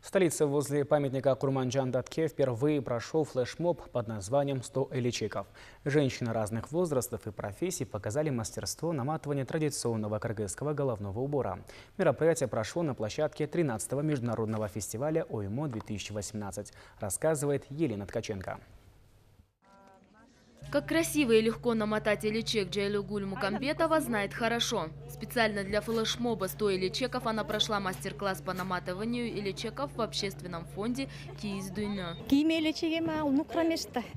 В столице возле памятника Курманджан Датке впервые прошел флешмоб под названием «100 эличеков». Женщины разных возрастов и профессий показали мастерство наматывания традиционного кыргызского головного убора. Мероприятие прошло на площадке 13-го международного фестиваля ОИМО-2018, рассказывает Елена Ткаченко. Как красиво и легко намотать эличек Джайлугуль Мукамбетова знает хорошо. Специально для флешмоба 100 эличеков она прошла мастер-класс по наматыванию эличеков в общественном фонде Кииздуйно.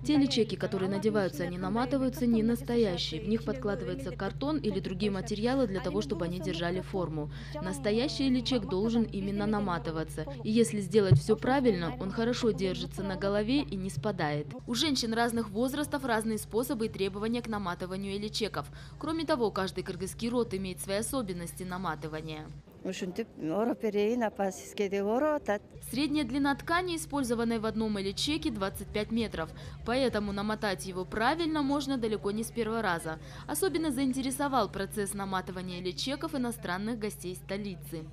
Те эличеки, которые надеваются, они наматываются, не настоящие. В них подкладывается картон или другие материалы для того, чтобы они держали форму. Настоящий эличек должен именно наматываться. И если сделать все правильно, он хорошо держится на голове и не спадает. У женщин разных возрастов разные способы и требования к наматыванию эличеков. Кроме того, каждый кыргызский род имеет свои особенности наматывания. Средняя длина ткани, использованной в одном эличеке, 25 метров. Поэтому намотать его правильно можно далеко не с первого раза. Особенно заинтересовал процесс наматывания эличеков иностранных гостей столицы.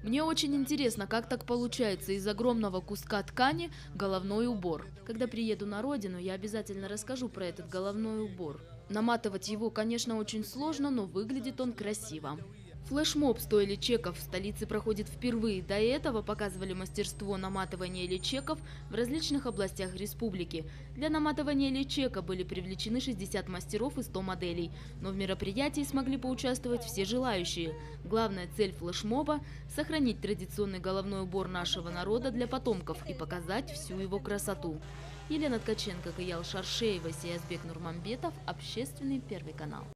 Мне очень интересно, как так получается из огромного куска ткани головной убор. Когда приеду на родину, я обязательно расскажу про этот головной убор. Наматывать его, конечно, очень сложно, но выглядит он красиво. Флешмоб 100 эличеков в столице проходит впервые. До этого показывали мастерство наматывания эличеков в различных областях республики. Для наматывания эличека были привлечены 60 мастеров и 100 моделей. Но в мероприятии смогли поучаствовать все желающие. Главная цель флешмоба – сохранить традиционный головной убор нашего народа для потомков и показать всю его красоту. Елена Ткаченко, Каял Шаршеева, Сиязбек Нурмамбетов, Общественный, Первый канал.